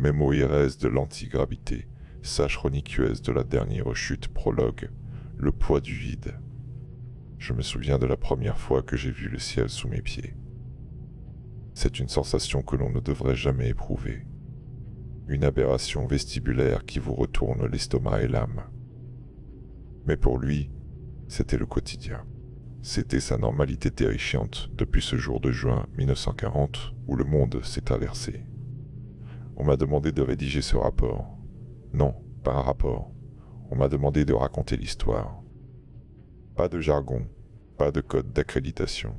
Mémoires de l'antigravité, sage chroniqueuse de la dernière chute, prologue, le poids du vide. Je me souviens de la première fois que j'ai vu le ciel sous mes pieds. C'est une sensation que l'on ne devrait jamais éprouver. Une aberration vestibulaire qui vous retourne l'estomac et l'âme. Mais pour lui, c'était le quotidien. C'était sa normalité terrifiante depuis ce jour de juin 1940 où le monde s'est inversé. On m'a demandé de rédiger ce rapport. Non, pas un rapport. On m'a demandé de raconter l'histoire. Pas de jargon, pas de code d'accréditation.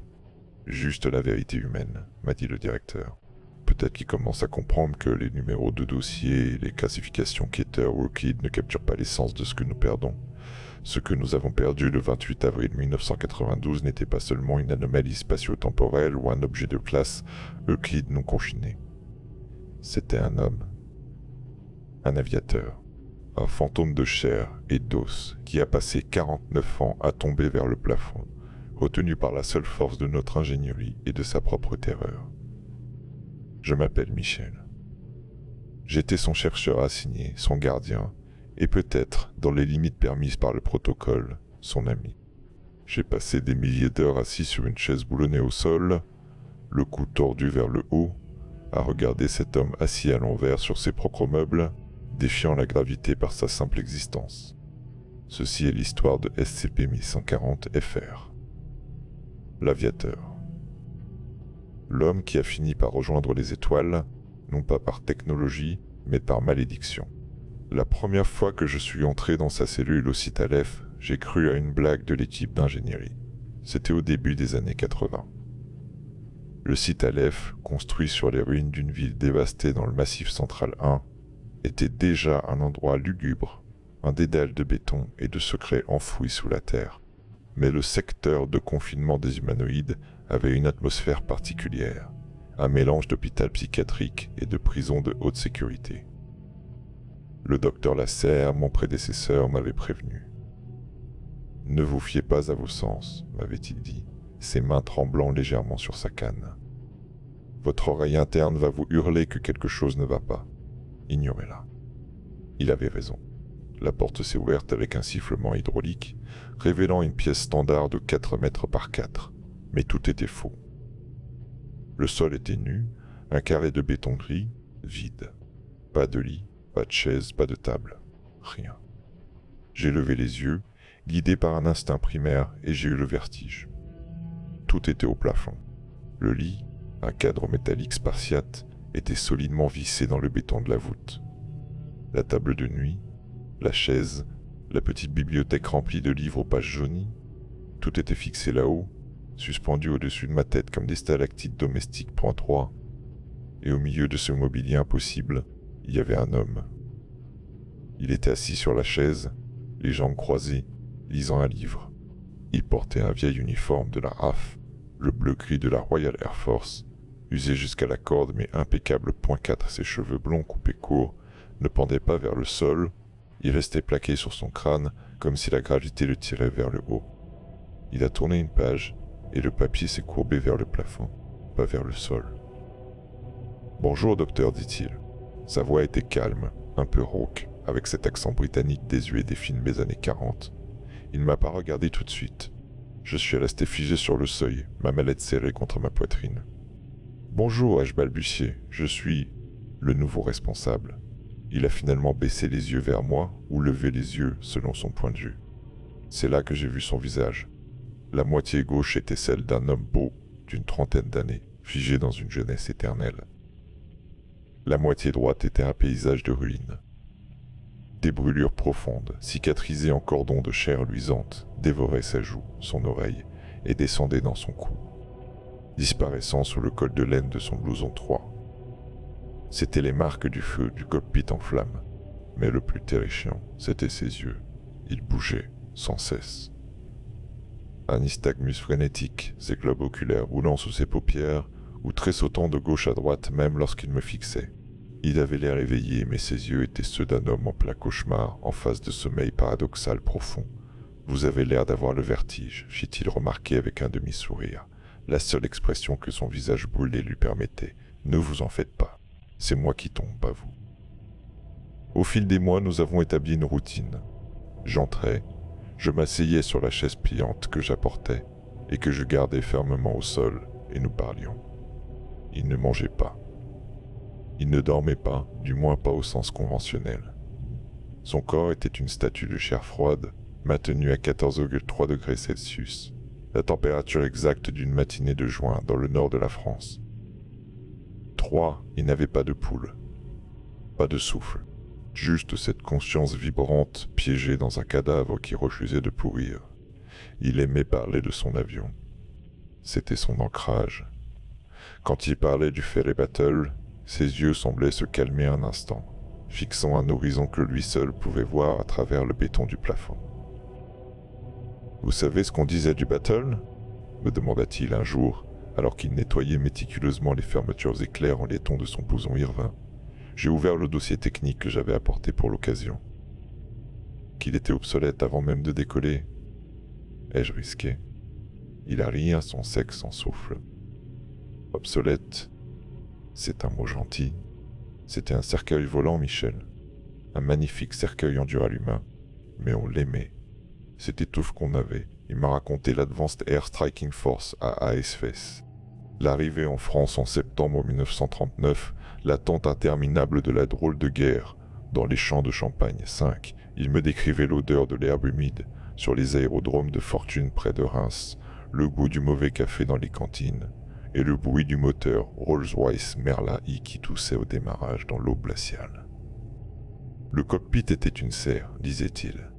Juste la vérité humaine, m'a dit le directeur. Peut-être qu'il commence à comprendre que les numéros de dossier et les classifications Keter ou Euclid ne capturent pas l'essence de ce que nous perdons. Ce que nous avons perdu le 28 avril 1992 n'était pas seulement une anomalie spatio-temporelle ou un objet de classe Euclide non confiné. C'était un homme, un aviateur, un fantôme de chair et d'os qui a passé 49 ans à tomber vers le plafond, retenu par la seule force de notre ingénierie et de sa propre terreur. Je m'appelle Michel. J'étais son chercheur assigné, son gardien, et peut-être, dans les limites permises par le protocole, son ami. J'ai passé des milliers d'heures assis sur une chaise boulonnée au sol, le cou tordu vers le haut, à regarder cet homme assis à l'envers sur ses propres meubles, défiant la gravité par sa simple existence. Ceci est l'histoire de SCP-1140-FR. L'aviateur. L'homme qui a fini par rejoindre les étoiles, non pas par technologie, mais par malédiction. La première fois que je suis entré dans sa cellule au site Aleph, j'ai cru à une blague de l'équipe d'ingénierie. C'était au début des années 80. Le site Aleph, construit sur les ruines d'une ville dévastée dans le Massif Central 1, était déjà un endroit lugubre, un dédale de béton et de secrets enfouis sous la terre. Mais le secteur de confinement des humanoïdes avait une atmosphère particulière, un mélange d'hôpital psychiatrique et de prison de haute sécurité. Le docteur Lasserre, mon prédécesseur, m'avait prévenu. « Ne vous fiez pas à vos sens », m'avait-il dit, ses mains tremblant légèrement sur sa canne. « Votre oreille interne va vous hurler que quelque chose ne va pas. Ignorez-la. » Il avait raison. La porte s'est ouverte avec un sifflement hydraulique, révélant une pièce standard de 4 mètres par 4, mais tout était faux. Le sol était nu, un carré de béton gris, vide. Pas de lit, pas de chaise, pas de table, rien. J'ai levé les yeux, guidé par un instinct primaire, et j'ai eu le vertige. Tout était au plafond. Le lit, un cadre métallique spartiate, était solidement vissé dans le béton de la voûte. La table de nuit, la chaise, la petite bibliothèque remplie de livres aux pages jaunies, tout était fixé là-haut, suspendu au-dessus de ma tête comme des stalactites domestiques .3, et au milieu de ce mobilier impossible, il y avait un homme. Il était assis sur la chaise, les jambes croisées, lisant un livre. Il portait un vieil uniforme de la RAF, le bleu-gris de la Royal Air Force, usé jusqu'à la corde mais impeccable. .4, ses cheveux blonds coupés courts ne pendaient pas vers le sol, ils restaient plaqués sur son crâne comme si la gravité le tirait vers le haut. Il a tourné une page et le papier s'est courbé vers le plafond, pas vers le sol. « Bonjour, docteur, dit-il. » Sa voix était calme, un peu rauque, avec cet accent britannique désuet des films des années 40. Il ne m'a pas regardé tout de suite. Je suis resté figé sur le seuil, ma mallette serrée contre ma poitrine. « Bonjour, ai-je balbutié, je suis le nouveau responsable. » Il a finalement baissé les yeux vers moi, ou levé les yeux selon son point de vue. C'est là que j'ai vu son visage. La moitié gauche était celle d'un homme beau, d'une trentaine d'années, figé dans une jeunesse éternelle. La moitié droite était un paysage de ruines. Des brûlures profondes, cicatrisées en cordons de chair luisante, dévoraient sa joue, son oreille, et descendaient dans son cou, disparaissant sous le col de laine de son blouson 3. C'étaient les marques du feu du cockpit en flammes, mais le plus terrifiant, c'étaient ses yeux. Ils bougeaient, sans cesse. Un nystagmus frénétique, ses globes oculaires roulant sous ses paupières, ou tressautant de gauche à droite même lorsqu'il me fixait. Il avait l'air éveillé, mais ses yeux étaient ceux d'un homme en plein cauchemar, en phase de sommeil paradoxal profond. « Vous avez l'air d'avoir le vertige », fit-il remarquer avec un demi-sourire, la seule expression que son visage brûlé lui permettait. « Ne vous en faites pas. C'est moi qui tombe, pas vous. » Au fil des mois, nous avons établi une routine. J'entrais, je m'asseyais sur la chaise pliante que j'apportais et que je gardais fermement au sol, et nous parlions. Il ne mangeait pas. Il ne dormait pas, du moins pas au sens conventionnel. Son corps était une statue de chair froide, maintenue à 14,3 degrés Celsius, la température exacte d'une matinée de juin dans le nord de la France. 3. Il n'avait pas de pouls, pas de souffle, juste cette conscience vibrante piégée dans un cadavre qui refusait de pourrir. Il aimait parler de son avion. C'était son ancrage. Quand il parlait du ferry battle, ses yeux semblaient se calmer un instant, fixant un horizon que lui seul pouvait voir à travers le béton du plafond. « Vous savez ce qu'on disait du battle ?» me demanda-t-il un jour, alors qu'il nettoyait méticuleusement les fermetures éclairs en laiton de son blouson Irvin. J'ai ouvert le dossier technique que j'avais apporté pour l'occasion. Qu'il était obsolète avant même de décoller. Ai-je risqué? Il a ri à son sec sans souffle. Obsolète, c'est un mot gentil. C'était un cercueil volant, Michel. Un magnifique cercueil en duralumin. Mais on l'aimait. C'était tout ce qu'on avait. Il m'a raconté l'Advanced Air Striking Force à ASFS. L'arrivée en France en septembre 1939, l'attente interminable de la drôle de guerre, dans les champs de Champagne 5. Il me décrivait l'odeur de l'herbe humide sur les aérodromes de fortune près de Reims, le goût du mauvais café dans les cantines, et le bruit du moteur Rolls-Royce Merla I qui toussait au démarrage dans l'eau glaciale. Le cockpit était une serre, disait-il,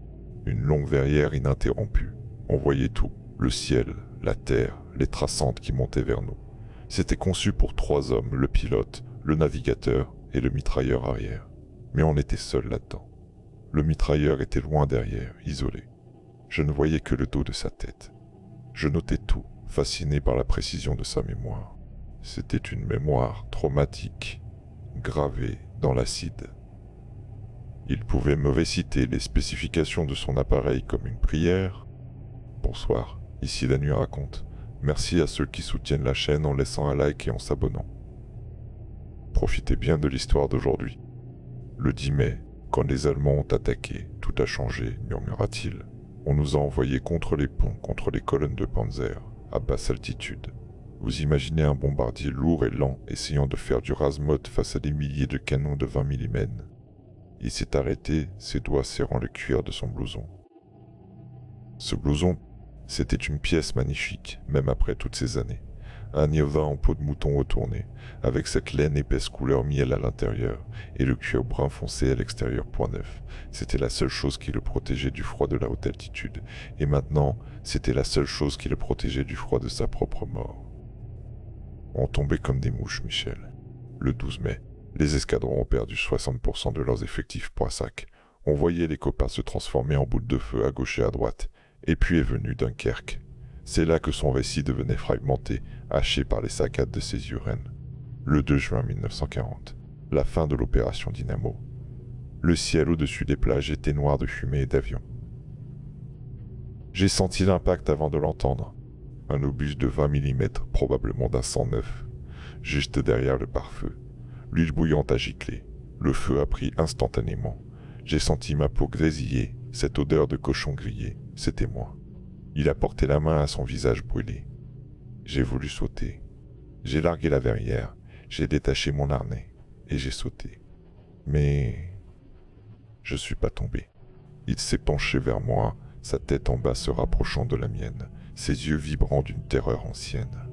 une longue verrière ininterrompue. On voyait tout, le ciel, la terre, les traçantes qui montaient vers nous. C'était conçu pour 3 hommes, le pilote, le navigateur et le mitrailleur arrière. Mais on était seul là-dedans. Le mitrailleur était loin derrière, isolé. Je ne voyais que le dos de sa tête. Je notais tout, fasciné par la précision de sa mémoire. C'était une mémoire traumatique, gravée dans l'acide. Il pouvait me réciter les spécifications de son appareil comme une prière. Bonsoir, ici la nuit raconte. Merci à ceux qui soutiennent la chaîne en laissant un like et en s'abonnant. Profitez bien de l'histoire d'aujourd'hui. Le 10 mai, quand les Allemands ont attaqué, tout a changé, murmura-t-il. On nous a envoyés contre les ponts, contre les colonnes de Panzer, à basse altitude. Vous imaginez un bombardier lourd et lent essayant de faire du ras-motte face à des milliers de canons de 20 mm. Il s'est arrêté, ses doigts serrant le cuir de son blouson. Ce blouson, c'était une pièce magnifique, même après toutes ces années. Un Nioba en peau de mouton retourné, avec cette laine épaisse couleur miel à l'intérieur, et le cuir brun foncé à l'extérieur point neuf. C'était la seule chose qui le protégeait du froid de la haute altitude, et maintenant, c'était la seule chose qui le protégeait du froid de sa propre mort. On tombait comme des mouches, Michel. Le 12 mai, les escadrons ont perdu 60% de leurs effectifs poinsac. On voyait les copains se transformer en boules de feu à gauche et à droite. Et puis est venu Dunkerque. C'est là que son récit devenait fragmenté, haché par les saccades de ses urènes. Le 2 juin 1940, la fin de l'opération Dynamo. Le ciel au-dessus des plages était noir de fumée et d'avions. J'ai senti l'impact avant de l'entendre. Un obus de 20 mm, probablement d'un 109, juste derrière le pare-feu. L'huile bouillante a giclé. Le feu a pris instantanément. J'ai senti ma peau grésiller, cette odeur de cochon grillé. C'était moi. Il a porté la main à son visage brûlé. J'ai voulu sauter. J'ai largué la verrière, j'ai détaché mon harnais, et j'ai sauté. Mais je suis pas tombé. Il s'est penché vers moi, sa tête en bas se rapprochant de la mienne, ses yeux vibrant d'une terreur ancienne.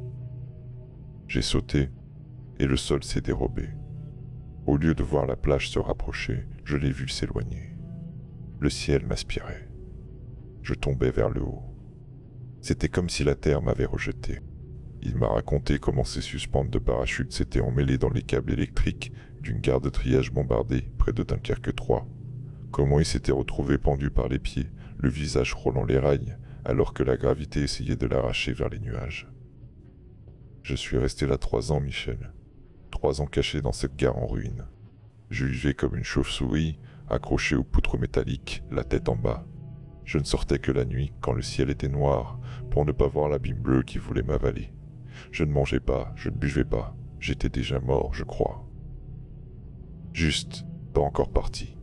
J'ai sauté, et le sol s'est dérobé. Au lieu de voir la plage se rapprocher, je l'ai vu s'éloigner. Le ciel m'aspirait. Je tombais vers le haut. C'était comme si la terre m'avait rejeté. Il m'a raconté comment ses suspentes de parachute s'étaient emmêlées dans les câbles électriques d'une gare de triage bombardée près de Dunkerque 3. Comment il s'était retrouvé pendu par les pieds, le visage frôlant les rails, alors que la gravité essayait de l'arracher vers les nuages. Je suis resté là 3 ans, Michel. 3 ans caché dans cette gare en ruine. Je vivais comme une chauve-souris, accroché aux poutres métalliques, la tête en bas. Je ne sortais que la nuit, quand le ciel était noir, pour ne pas voir l'abîme bleu qui voulait m'avaler. Je ne mangeais pas, je ne buvais pas. J'étais déjà mort, je crois. Juste, pas encore parti.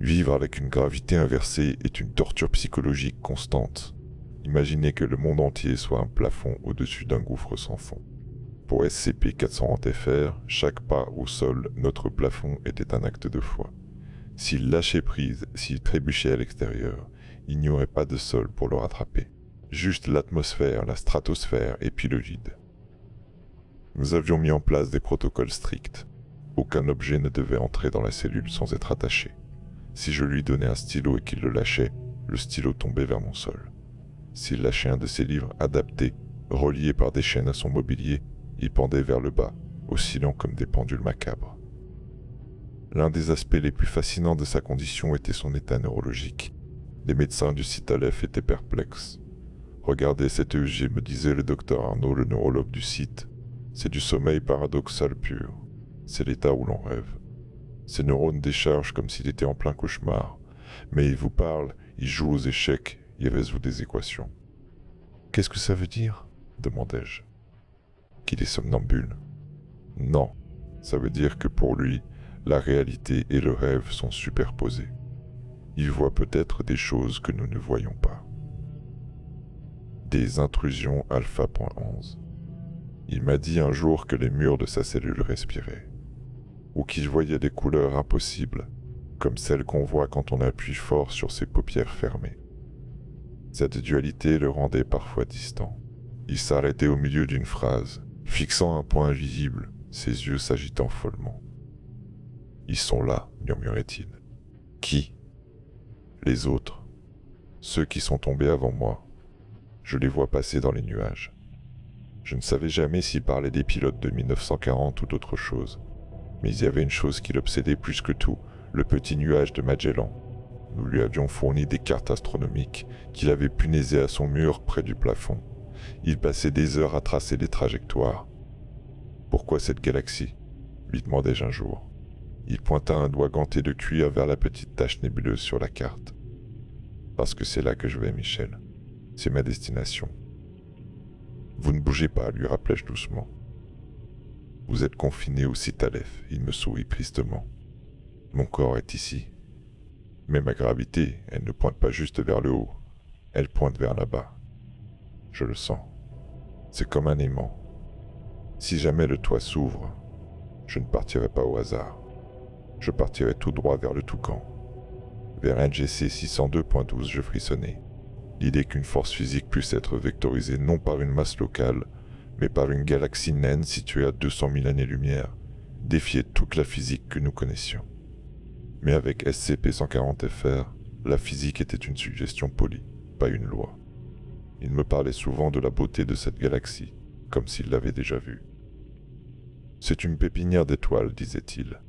Vivre avec une gravité inversée est une torture psychologique constante. Imaginez que le monde entier soit un plafond au-dessus d'un gouffre sans fond. Pour SCP-430-FR, chaque pas au sol, notre plafond était un acte de foi. S'il lâchait prise, s'il trébuchait à l'extérieur, il n'y aurait pas de sol pour le rattraper. Juste l'atmosphère, la stratosphère et puis le vide. Nous avions mis en place des protocoles stricts. Aucun objet ne devait entrer dans la cellule sans être attaché. Si je lui donnais un stylo et qu'il le lâchait, le stylo tombait vers mon sol. S'il lâchait un de ses livres adaptés, reliés par des chaînes à son mobilier, il pendait vers le bas, oscillant comme des pendules macabres. L'un des aspects les plus fascinants de sa condition était son état neurologique. Les médecins du site Aleph étaient perplexes. « Regardez cet EEG, me disait le docteur Arnaud, le neurologue du site. C'est du sommeil paradoxal pur. C'est l'état où l'on rêve. Ses neurones déchargent comme s'il était en plein cauchemar. Mais il vous parle, il joue aux échecs, il résout des équations. »« Qu'est-ce que ça veut dire ?» demandai-je. « Qu'il est somnambule. »« Non, ça veut dire que pour lui, la réalité et le rêve sont superposés. Il voit peut-être des choses que nous ne voyons pas. » Des intrusions alpha.11. Il m'a dit un jour que les murs de sa cellule respiraient, ou qu'il voyait des couleurs impossibles, comme celles qu'on voit quand on appuie fort sur ses paupières fermées. Cette dualité le rendait parfois distant. Il s'arrêtait au milieu d'une phrase, fixant un point invisible, ses yeux s'agitant follement. « Ils sont là, murmurait-il. »« Qui ?»« Les autres. Ceux qui sont tombés avant moi. Je les vois passer dans les nuages. » Je ne savais jamais s'il parlait des pilotes de 1940 ou d'autre chose. Mais il y avait une chose qui l'obsédait plus que tout, le petit nuage de Magellan. Nous lui avions fourni des cartes astronomiques qu'il avait punaisées à son mur près du plafond. Il passait des heures à tracer des trajectoires. « Pourquoi cette galaxie ?» lui demandai-je un jour. Il pointa un doigt ganté de cuir vers la petite tache nébuleuse sur la carte. « Parce que c'est là que je vais, Michel. C'est ma destination. » « Vous ne bougez pas, lui rappelai-je doucement. Vous êtes confiné au site Aleph, il me sourit tristement. Mon corps est ici. Mais ma gravité, elle ne pointe pas juste vers le haut, elle pointe vers là-bas. Je le sens. C'est comme un aimant. Si jamais le toit s'ouvre, je ne partirai pas au hasard. Je partirai tout droit vers le Toucan. Vers NGC 602.12, je frissonnais. L'idée qu'une force physique puisse être vectorisée non par une masse locale, mais par une galaxie naine située à 200 000 années-lumière, défiait toute la physique que nous connaissions. Mais avec SCP-140-FR, la physique était une suggestion polie, pas une loi. Il me parlait souvent de la beauté de cette galaxie, comme s'il l'avait déjà vue. « C'est une pépinière d'étoiles, disait-il.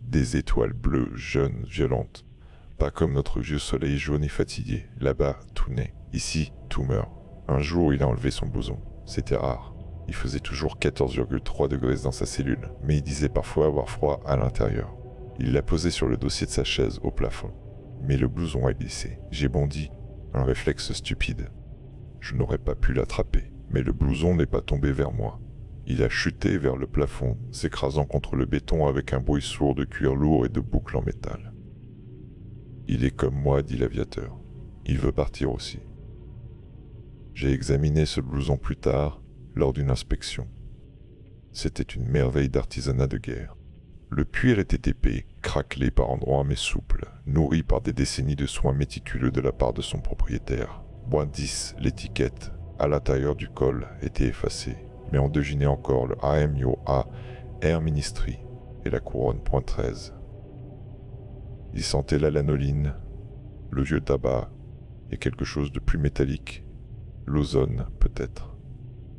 Des étoiles bleues, jeunes, violentes. Pas comme notre vieux soleil jaune et fatigué. Là-bas, tout naît. Ici, tout meurt. » Un jour, il a enlevé son blouson. C'était rare. Il faisait toujours 14,3 degrés dans sa cellule, mais il disait parfois avoir froid à l'intérieur. Il l'a posé sur le dossier de sa chaise, au plafond. Mais le blouson a glissé. J'ai bondi. Un réflexe stupide. Je n'aurais pas pu l'attraper. Mais le blouson n'est pas tombé vers moi. Il a chuté vers le plafond, s'écrasant contre le béton avec un bruit sourd de cuir lourd et de boucles en métal. Il est comme moi, dit l'aviateur. Il veut partir aussi. J'ai examiné ce blouson plus tard, lors d'une inspection. C'était une merveille d'artisanat de guerre. Le cuir était épais, craquelé par endroits mais souple, nourri par des décennies de soins méticuleux de la part de son propriétaire. .10, l'étiquette, à l'intérieur du col, était effacée, mais on devinait encore le AMUA Air Ministry et la couronne .13. Il sentait la lanoline, le vieux tabac et quelque chose de plus métallique, l'ozone peut-être,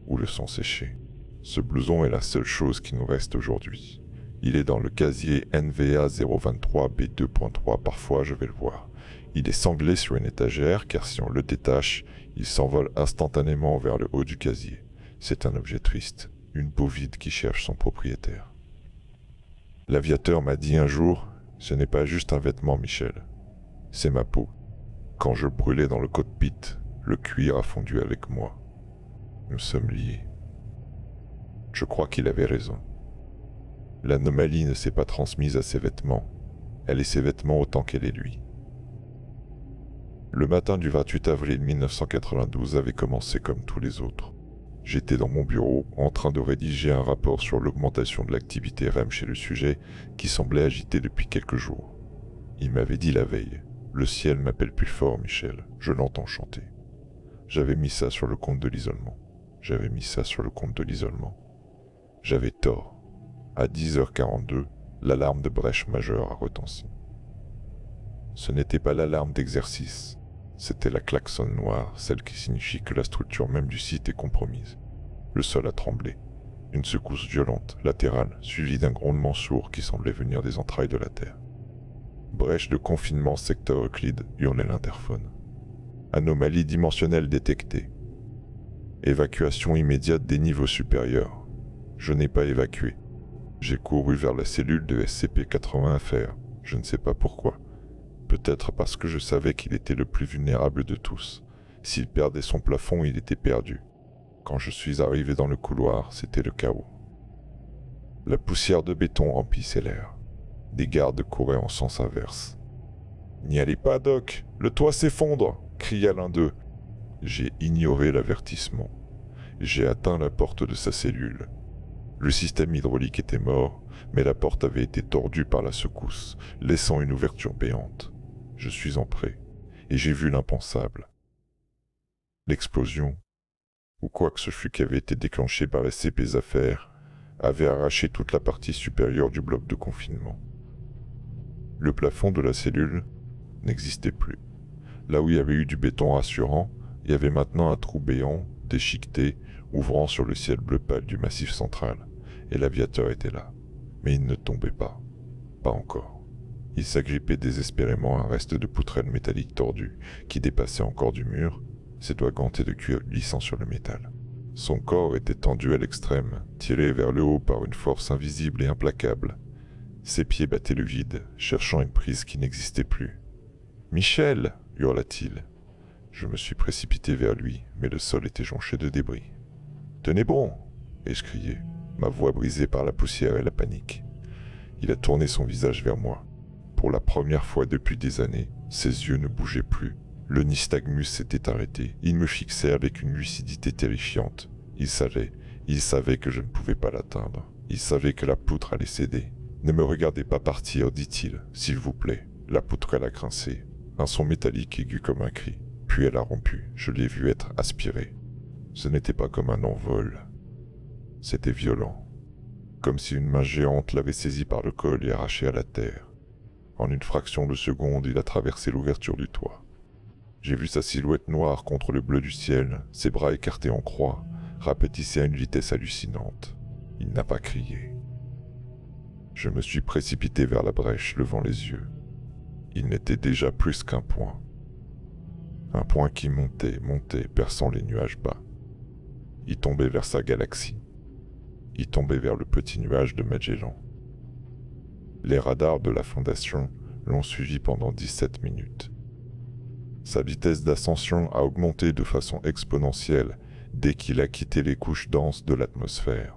ou le sang séché. Ce blouson est la seule chose qui nous reste aujourd'hui. Il est dans le casier NVA 023B2.3, parfois je vais le voir. Il est sanglé sur une étagère car si on le détache, il s'envole instantanément vers le haut du casier. C'est un objet triste, une peau vide qui cherche son propriétaire. L'aviateur m'a dit un jour, ce n'est pas juste un vêtement, Michel, c'est ma peau. Quand je brûlais dans le cockpit, le cuir a fondu avec moi. Nous sommes liés. Je crois qu'il avait raison. L'anomalie ne s'est pas transmise à ses vêtements, Elle et ses vêtements autant qu'elle et lui. Le matin du 28 avril 1992 avait commencé comme tous les autres. J'étais dans mon bureau, en train de rédiger un rapport sur l'augmentation de l'activité REM chez le sujet, qui semblait agité depuis quelques jours. Il m'avait dit la veille, « Le ciel m'appelle plus fort, Michel, je l'entends chanter. » J'avais mis ça sur le compte de l'isolement. J'avais mis ça sur le compte de l'isolement. J'avais tort. À 10h42, l'alarme de brèche majeure a retenti. Ce n'était pas l'alarme d'exercice, c'était la klaxon noire, celle qui signifie que la structure même du site est compromise. Le sol a tremblé. Une secousse violente, latérale, suivie d'un grondement sourd qui semblait venir des entrailles de la terre. Brèche de confinement secteur Euclide, hurlait l'interphone. Anomalie dimensionnelle détectée. Évacuation immédiate des niveaux supérieurs. Je n'ai pas évacué. J'ai couru vers la cellule de SCP-80FR. Je ne sais pas pourquoi. Peut-être parce que je savais qu'il était le plus vulnérable de tous. S'il perdait son plafond, il était perdu. Quand je suis arrivé dans le couloir, c'était le chaos. La poussière de béton remplissait l'air. Des gardes couraient en sens inverse. « N'y allez pas, Doc, le toit s'effondre !» cria l'un d'eux. J'ai ignoré l'avertissement. J'ai atteint la porte de sa cellule. Le système hydraulique était mort, mais la porte avait été tordue par la secousse, laissant une ouverture béante. Je suis entré, et j'ai vu l'impensable. L'explosion, ou quoi que ce fût qui avait été déclenché par SCP-Affaires, avait arraché toute la partie supérieure du bloc de confinement. Le plafond de la cellule n'existait plus. Là où il y avait eu du béton rassurant, il y avait maintenant un trou béant, déchiqueté, ouvrant sur le ciel bleu pâle du massif central, et l'aviateur était là. Mais il ne tombait pas. Pas encore. Il s'agrippait désespérément à un reste de poutrelle métallique tordue, qui dépassait encore du mur, ses doigts gantés de cuir glissant sur le métal. Son corps était tendu à l'extrême, tiré vers le haut par une force invisible et implacable. Ses pieds battaient le vide, cherchant une prise qui n'existait plus. « Michel !» hurla-t-il. Je me suis précipité vers lui, mais le sol était jonché de débris. « Tenez bon !» ai-je crié, ma voix brisée par la poussière et la panique. Il a tourné son visage vers moi. Pour la première fois depuis des années, ses yeux ne bougeaient plus. Le nystagmus s'était arrêté. Il me fixait avec une lucidité terrifiante. Il savait que je ne pouvais pas l'atteindre. Il savait que la poutre allait céder. « Ne me regardez pas partir, dit-il, s'il vous plaît. » La poutre a grincé. Un son métallique aigu comme un cri. Puis elle a rompu. Je l'ai vu être aspirée. Ce n'était pas comme un envol. C'était violent. Comme si une main géante l'avait saisi par le col et arraché à la terre. En une fraction de seconde, il a traversé l'ouverture du toit. J'ai vu sa silhouette noire contre le bleu du ciel, ses bras écartés en croix, rapetisser à une vitesse hallucinante. Il n'a pas crié. Je me suis précipité vers la brèche, levant les yeux. Il n'était déjà plus qu'un point. Un point qui montait, perçant les nuages bas. Il tombait vers sa galaxie. Il tombait vers le petit nuage de Magellan. Les radars de la Fondation l'ont suivi pendant 17 minutes. Sa vitesse d'ascension a augmenté de façon exponentielle dès qu'il a quitté les couches denses de l'atmosphère.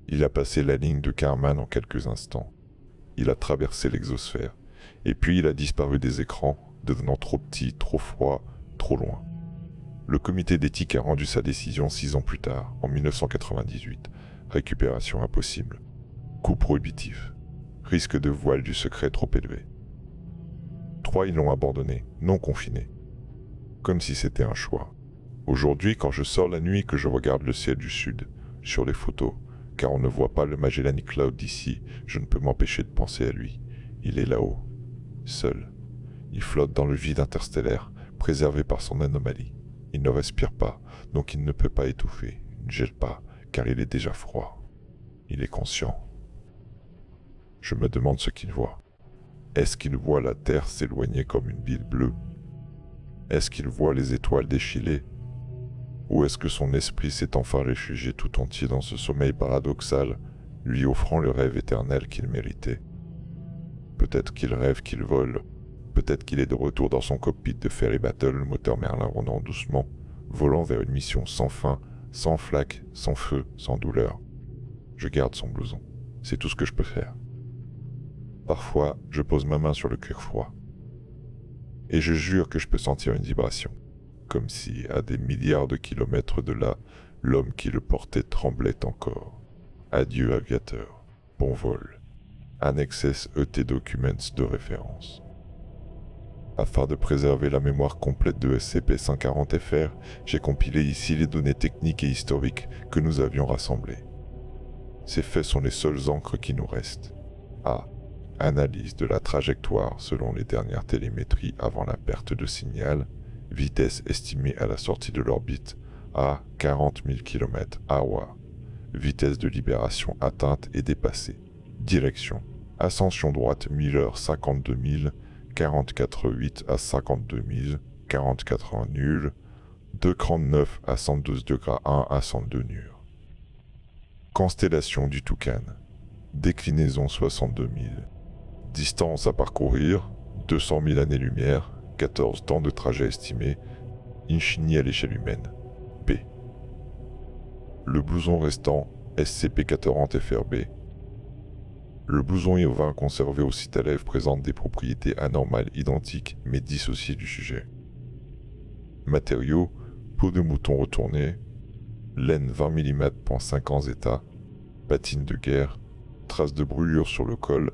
Il a passé la ligne de Kármán en quelques instants. Il a traversé l'exosphère, et puis il a disparu des écrans, devenant trop petit, trop froid, trop loin. Le comité d'éthique a rendu sa décision 6 ans plus tard, en 1998. Récupération impossible. Coût prohibitif. Risque de voile du secret trop élevé. 3, ils l'ont abandonné, non confiné. Comme si c'était un choix. Aujourd'hui, quand je sors la nuit et que je regarde le ciel du sud, sur les photos, car on ne voit pas le Magellanic Cloud d'ici, je ne peux m'empêcher de penser à lui. Il est là-haut, seul. Il flotte dans le vide interstellaire, préservé par son anomalie. Il ne respire pas, donc il ne peut pas étouffer. Il ne gèle pas, car il est déjà froid. Il est conscient. Je me demande ce qu'il voit. Est-ce qu'il voit la Terre s'éloigner comme une bile bleue? Est-ce qu'il voit les étoiles défiler? Ou est-ce que son esprit s'est enfin réfugié tout entier dans ce sommeil paradoxal, lui offrant le rêve éternel qu'il méritait? Peut-être qu'il rêve qu'il vole. Peut-être qu'il est de retour dans son cockpit de Ferry Battle, le moteur Merlin rondant doucement, volant vers une mission sans fin, sans flaque, sans feu, sans douleur. Je garde son blouson. C'est tout ce que je peux faire. Parfois, je pose ma main sur le cuir froid. Et je jure que je peux sentir une vibration, comme si, à des milliards de kilomètres de là, l'homme qui le portait tremblait encore. Adieu aviateur, bon vol. Annexes ET Documents de référence. Afin de préserver la mémoire complète de SCP-140-FR, j'ai compilé ici les données techniques et historiques que nous avions rassemblées. Ces faits sont les seules encres qui nous restent. A. Analyse de la trajectoire selon les dernières télémétries avant la perte de signal. Vitesse estimée à la sortie de l'orbite à 40 000 km/h. Vitesse de libération atteinte et dépassée. Direction. Ascension droite 1000 heures 52 000, 44,8 à 52 000, 44 nul, 2,39 à 112 degrés 1 à 102 nul. Constellation du Toucan. Déclinaison 62 000. Distance à parcourir 200 000 années-lumière, 14 temps de trajet estimé, infini à l'échelle humaine. B. Le blouson restant SCP-140-FRB. Le blouson iovin conservé au site Aleph présente des propriétés anormales identiques mais dissociées du sujet. Matériaux, peau de mouton retournée, laine 20 mm .5 ans état, patine de guerre, traces de brûlure sur le col.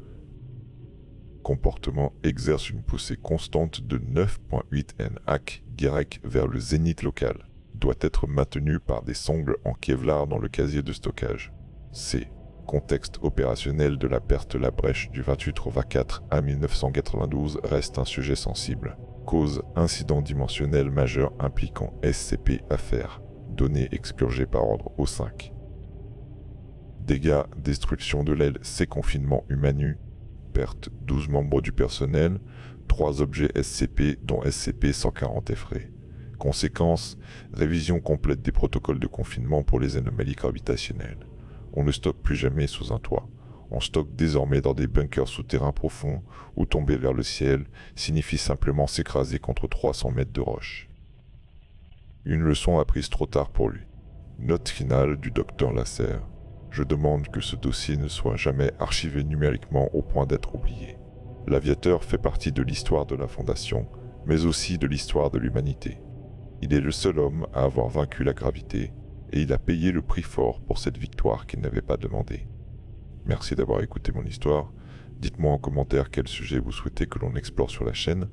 Comportement exerce une poussée constante de 9,8 NH direct vers le zénith local. Doit être maintenu par des sangles en Kevlar dans le casier de stockage. C. Contexte opérationnel de la perte la brèche du 28-4 à 1992 reste un sujet sensible. Cause incident dimensionnel majeur impliquant SCP affaire. Données expurgées par ordre O5. Dégâts, destruction de l'aile C confinement Humanu. Perte 12 membres du personnel, 3 objets SCP dont SCP-140 effrayés. Conséquence, révision complète des protocoles de confinement pour les anomalies gravitationnelles. On ne stocke plus jamais sous un toit. On stocke désormais dans des bunkers souterrains profonds où tomber vers le ciel signifie simplement s'écraser contre 300 mètres de roche. Une leçon apprise trop tard pour lui. Note finale du docteur Lasserre. Je demande que ce dossier ne soit jamais archivé numériquement au point d'être oublié. L'aviateur fait partie de l'histoire de la Fondation, mais aussi de l'histoire de l'humanité. Il est le seul homme à avoir vaincu la gravité, et il a payé le prix fort pour cette victoire qu'il n'avait pas demandée. Merci d'avoir écouté mon histoire. Dites-moi en commentaire quel sujet vous souhaitez que l'on explore sur la chaîne.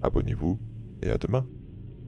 Abonnez-vous, et à demain.